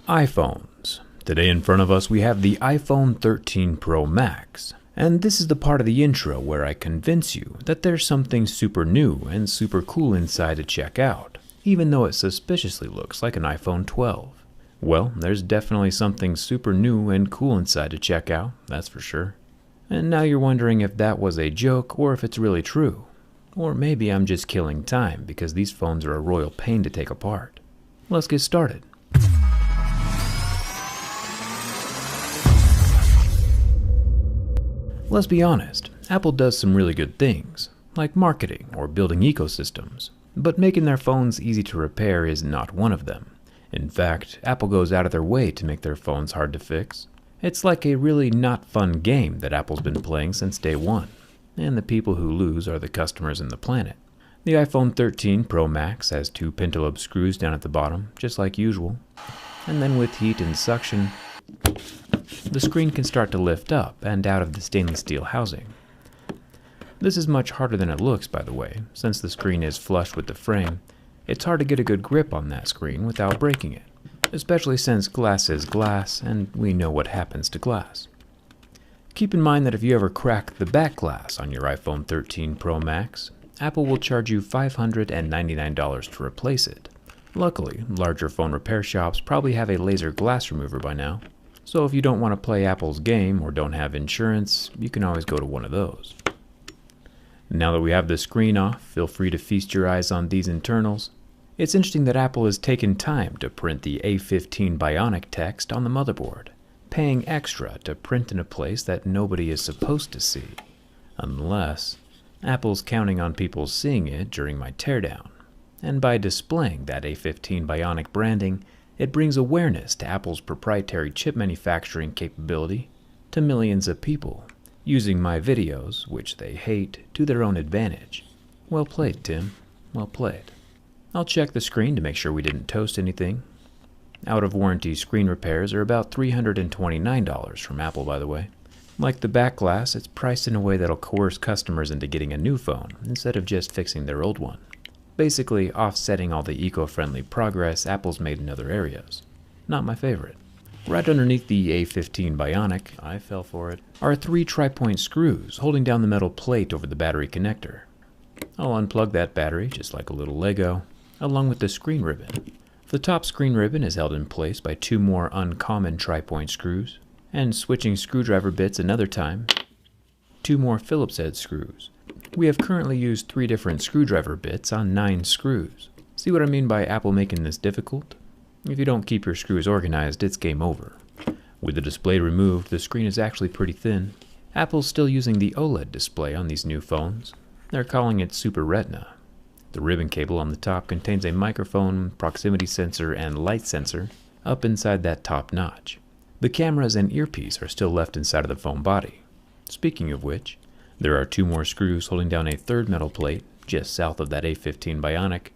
iPhones. Today in front of us we have the iPhone 13 Pro Max. And this is the part of the intro where I convince you that there's something super new and super cool inside to check out, even though it suspiciously looks like an iPhone 12. Well, there's definitely something super new and cool inside to check out, that's for sure. And now you're wondering if that was a joke or if it's really true. Or maybe I'm just killing time because these phones are a royal pain to take apart. Let's get started. Let's be honest, Apple does some really good things, like marketing or building ecosystems, but making their phones easy to repair is not one of them. In fact, Apple goes out of their way to make their phones hard to fix. It's like a really not fun game that Apple's been playing since day one, and the people who lose are the customers and the planet. The iPhone 13 Pro Max has two pentalobe screws down at the bottom, just like usual, and then with heat and suction, the screen can start to lift up and out of the stainless steel housing. This is much harder than it looks, by the way. Since the screen is flush with the frame, it's hard to get a good grip on that screen without breaking it, especially since glass is glass and we know what happens to glass. Keep in mind that if you ever crack the back glass on your iPhone 13 Pro Max, Apple will charge you $599 to replace it. Luckily, larger phone repair shops probably have a laser glass remover by now. So if you don't want to play Apple's game or don't have insurance, you can always go to one of those. Now that we have the screen off, feel free to feast your eyes on these internals. It's interesting that Apple has taken time to print the A15 Bionic text on the motherboard, paying extra to print in a place that nobody is supposed to see. Unless Apple's counting on people seeing it during my teardown. And by displaying that A15 Bionic branding, it brings awareness to Apple's proprietary chip manufacturing capability to millions of people, using my videos, which they hate, to their own advantage. Well played, Tim. Well played. I'll check the screen to make sure we didn't toast anything. Out-of-warranty screen repairs are about $329 from Apple, by the way. Like the back glass, it's priced in a way that'll coerce customers into getting a new phone instead of just fixing their old one. Basically offsetting all the eco-friendly progress Apple's made in other areas. Not my favorite. Right underneath the A15 Bionic, I fell for it, are three tri-point screws holding down the metal plate over the battery connector. I'll unplug that battery, just like a little Lego, along with the screen ribbon. The top screen ribbon is held in place by two more uncommon tri-point screws, and switching screwdriver bits another time, two more Phillips head screws. We have currently used 3 different screwdriver bits on 9 screws. See what I mean by Apple making this difficult? If you don't keep your screws organized, it's game over. With the display removed, the screen is actually pretty thin. Apple's still using the OLED display on these new phones. They're calling it Super Retina. The ribbon cable on the top contains a microphone, proximity sensor, and light sensor up inside that top notch. The cameras and earpiece are still left inside of the phone body. Speaking of which, there are 2 more screws holding down a third metal plate just south of that A15 Bionic.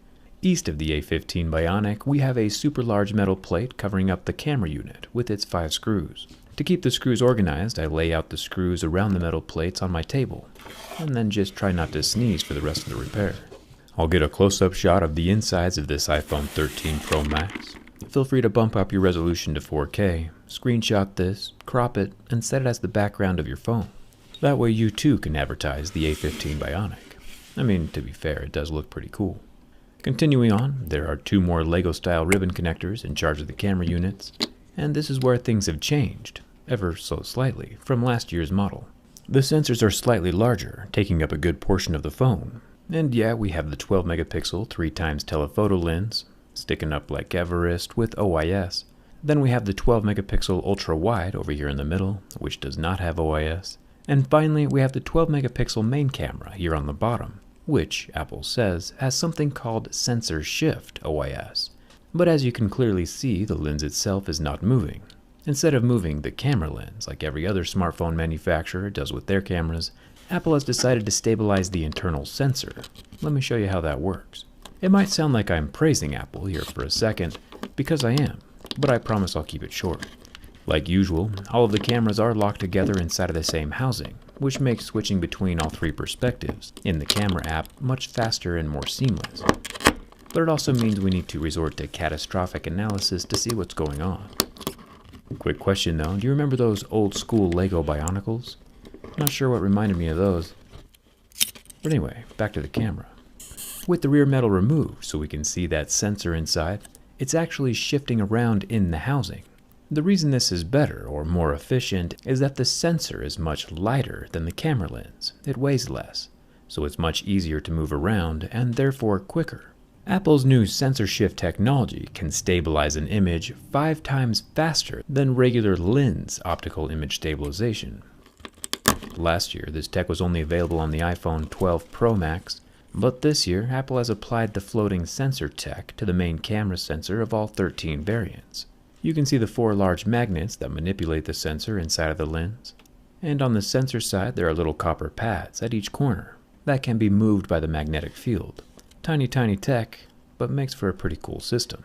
East of the A15 Bionic, we have a super large metal plate covering up the camera unit with its 5 screws. To keep the screws organized, I lay out the screws around the metal plates on my table, and then just try not to sneeze for the rest of the repair. I'll get a close-up shot of the insides of this iPhone 13 Pro Max. Feel free to bump up your resolution to 4K, screenshot this, crop it, and set it as the background of your phone. That way you too can advertise the A15 Bionic. I mean, to be fair, it does look pretty cool. Continuing on, there are 2 more Lego-style ribbon connectors in charge of the camera units, and this is where things have changed, ever so slightly, from last year's model. The sensors are slightly larger, taking up a good portion of the phone. And yeah, we have the 12 megapixel 3x telephoto lens, sticking up like Everest with OIS. Then we have the 12 megapixel ultra-wide over here in the middle, which does not have OIS. And finally, we have the 12 megapixel main camera here on the bottom, which, Apple says, has something called sensor shift OIS. But as you can clearly see, the lens itself is not moving. Instead of moving the camera lens, like every other smartphone manufacturer does with their cameras, Apple has decided to stabilize the internal sensor. Let me show you how that works. It might sound like I'm praising Apple here for a second, because I am, but I promise I'll keep it short. Like usual, all of the cameras are locked together inside of the same housing, which makes switching between all 3 perspectives in the camera app much faster and more seamless. but it also means we need to resort to catastrophic analysis to see what's going on. Quick question though, do you remember those old school Lego Bionicles? Not sure what reminded me of those. But anyway, back to the camera. With the rear metal removed so we can see that sensor inside, it's actually shifting around in the housing. The reason this is better or more efficient is that the sensor is much lighter than the camera lens. It weighs less, so it's much easier to move around and therefore quicker. Apple's new sensor shift technology can stabilize an image 5 times faster than regular lens optical image stabilization. Last year, this tech was only available on the iPhone 12 Pro Max, but this year, Apple has applied the floating sensor tech to the main camera sensor of all 13 variants. You can see the 4 large magnets that manipulate the sensor inside of the lens. And on the sensor side, there are little copper pads at each corner that can be moved by the magnetic field. Tiny tech, but makes for a pretty cool system.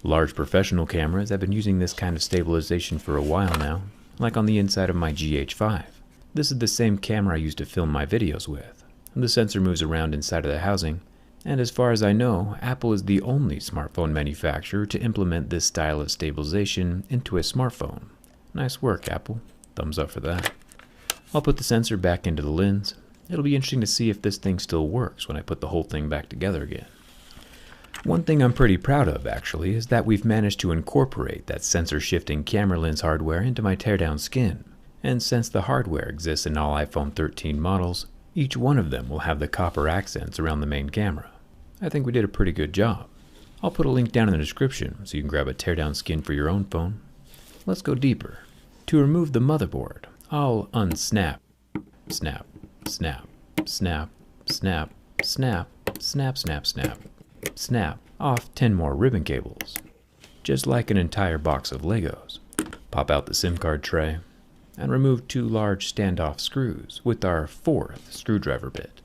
Large professional cameras have been using this kind of stabilization for a while now, like on the inside of my GH5. This is the same camera I use to film my videos with. The sensor moves around inside of the housing, and as far as I know, Apple is the only smartphone manufacturer to implement this style of stabilization into a smartphone. Nice work, Apple. Thumbs up for that. I'll put the sensor back into the lens. It'll be interesting to see if this thing still works when I put the whole thing back together again. One thing I'm pretty proud of, actually, is that we've managed to incorporate that sensor-shifting camera lens hardware into my Teardown skin. And since the hardware exists in all iPhone 13 models, each one of them will have the copper accents around the main camera. I think we did a pretty good job. I'll put a link down in the description so you can grab a Teardown skin for your own phone. Let's go deeper. To remove the motherboard, I'll unsnap, snap, snap, snap, snap, snap, snap, snap, snap, snap off 10 more ribbon cables. Just like an entire box of Legos. Pop out the SIM card tray and remove 2 large standoff screws with our 4th screwdriver bit.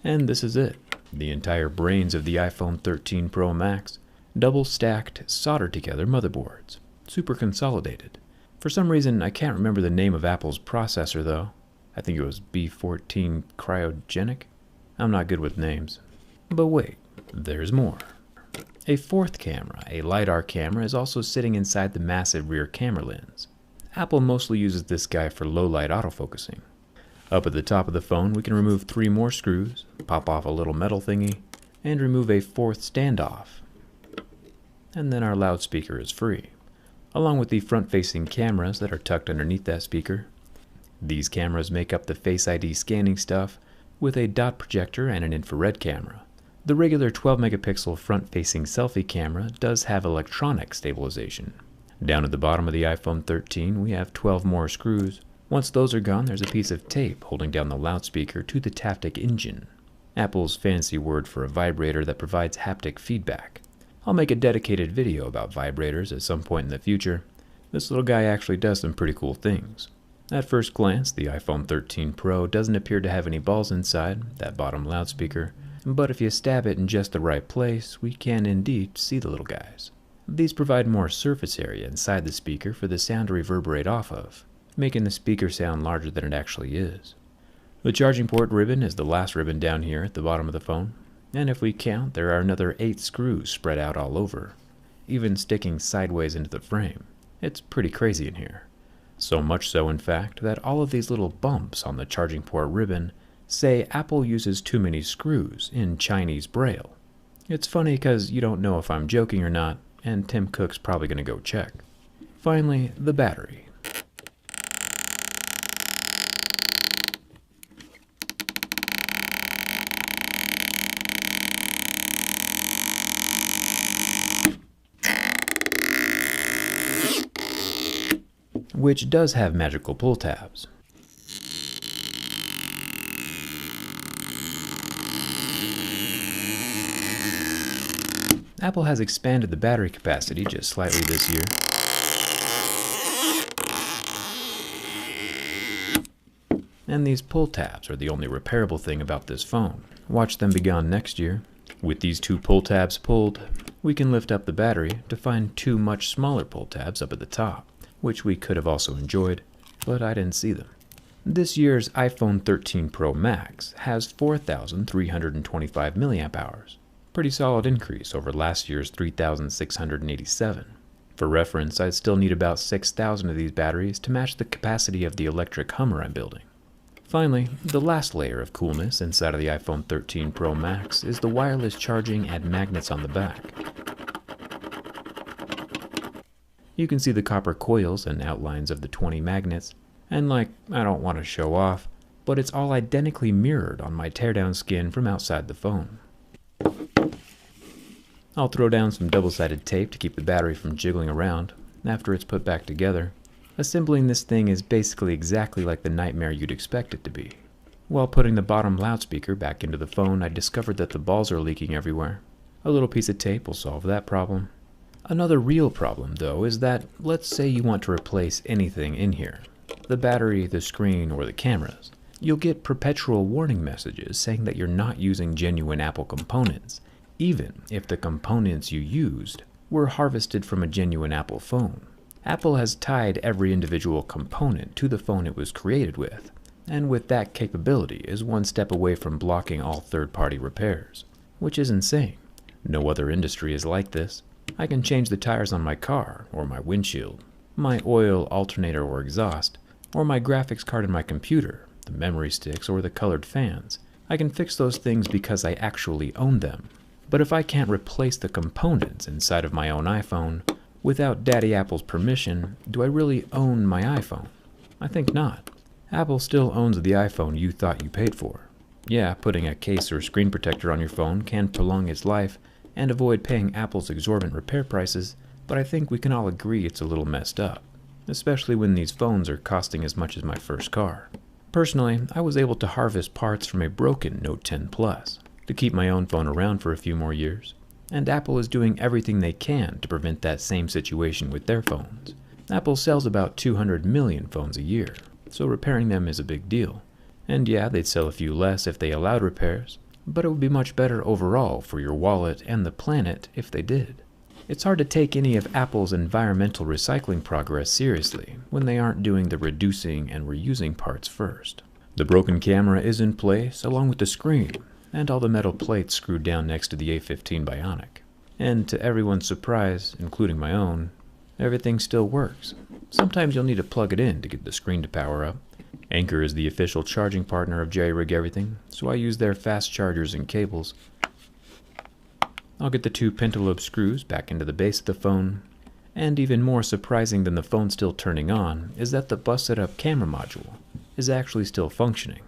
And this is it. The entire brains of the iPhone 13 Pro Max, double stacked, soldered together motherboards. Super consolidated. For some reason, I can't remember the name of Apple's processor though. I think it was B14 Cryogenic. I'm not good with names. But wait, there's more. A 4th camera, a LiDAR camera, is also sitting inside the massive rear camera lens. Apple mostly uses this guy for low light autofocusing. Up at the top of the phone, we can remove 3 more screws, pop off a little metal thingy, and remove a 4th standoff. And then our loudspeaker is free, along with the front-facing cameras that are tucked underneath that speaker. These cameras make up the Face ID scanning stuff with a dot projector and an infrared camera. The regular 12-megapixel front-facing selfie camera does have electronic stabilization. Down at the bottom of the iPhone 13, we have 12 more screws. Once those are gone, there's a piece of tape holding down the loudspeaker to the Taptic engine, Apple's fancy word for a vibrator that provides haptic feedback. I'll make a dedicated video about vibrators at some point in the future. This little guy actually does some pretty cool things. At first glance, the iPhone 13 Pro doesn't appear to have any balls inside, that bottom loudspeaker, but if you stab it in just the right place, we can indeed see the little guys. These provide more surface area inside the speaker for the sound to reverberate off of, making the speaker sound larger than it actually is. The charging port ribbon is the last ribbon down here at the bottom of the phone, and if we count, there are another 8 screws spread out all over, even sticking sideways into the frame. It's pretty crazy in here. So much so, in fact, that all of these little bumps on the charging port ribbon say Apple uses too many screws in Chinese Braille. It's funny because you don't know if I'm joking or not, and Tim Cook's probably going to go check. Finally, the battery. Which does have magical pull tabs. Apple has expanded the battery capacity just slightly this year. And these pull tabs are the only repairable thing about this phone. Watch them be gone next year. With these 2 pull tabs pulled, we can lift up the battery to find 2 much smaller pull tabs up at the top, which we could have also enjoyed, but I didn't see them. This year's iPhone 13 Pro Max has 4,325 milliamp hours. Pretty solid increase over last year's 3,687. For reference, I'd still need about 6,000 of these batteries to match the capacity of the electric Hummer I'm building. Finally, the last layer of coolness inside of the iPhone 13 Pro Max is the wireless charging and magnets on the back. You can see the copper coils and outlines of the 20 magnets, and I don't want to show off, but it's all identically mirrored on my teardown skin from outside the phone. I'll throw down some double-sided tape to keep the battery from jiggling around after it's put back together. Assembling this thing is basically exactly like the nightmare you'd expect it to be. While putting the bottom loudspeaker back into the phone, I discovered that the balls are leaking everywhere. A little piece of tape will solve that problem. Another real problem, though, is that let's say you want to replace anything in here. The battery, the screen, or the cameras. You'll get perpetual warning messages saying that you're not using genuine Apple components, even if the components you used were harvested from a genuine Apple phone. Apple has tied every individual component to the phone it was created with, and with that capability is one step away from blocking all third-party repairs, which is insane. No other industry is like this. I can change the tires on my car, or my windshield, my oil, alternator, or exhaust, or my graphics card in my computer, the memory sticks, or the colored fans. I can fix those things because I actually own them. But if I can't replace the components inside of my own iPhone, without Daddy Apple's permission, do I really own my iPhone? I think not. Apple still owns the iPhone you thought you paid for. Yeah, putting a case or screen protector on your phone can prolong its life and avoid paying Apple's exorbitant repair prices, but I think we can all agree it's a little messed up, especially when these phones are costing as much as my first car. Personally, I was able to harvest parts from a broken Note 10 Plus to keep my own phone around for a few more years. And Apple is doing everything they can to prevent that same situation with their phones. Apple sells about 200 million phones a year, so repairing them is a big deal. And yeah, they'd sell a few less if they allowed repairs, but it would be much better overall for your wallet and the planet if they did. It's hard to take any of Apple's environmental recycling progress seriously when they aren't doing the reducing and reusing parts first. The broken camera is in place along with the screen, and all the metal plates screwed down next to the A15 Bionic. And to everyone's surprise, including my own, everything still works. Sometimes you'll need to plug it in to get the screen to power up. Anker is the official charging partner of Jerry-Rig Everything, so I use their fast chargers and cables. I'll get the 2 pentalobe screws back into the base of the phone, and even more surprising than the phone still turning on is that the busted-up camera module is actually still functioning,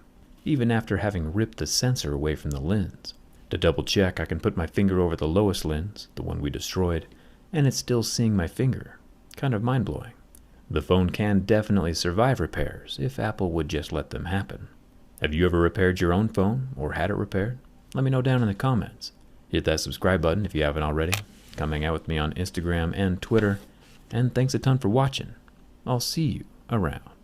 even after having ripped the sensor away from the lens. To double check, I can put my finger over the lowest lens, the one we destroyed, and it's still seeing my finger. Kind of mind-blowing. The phone can definitely survive repairs if Apple would just let them happen. Have you ever repaired your own phone or had it repaired? Let me know down in the comments. Hit that subscribe button if you haven't already. Come hang out with me on Instagram and Twitter. And thanks a ton for watching. I'll see you around.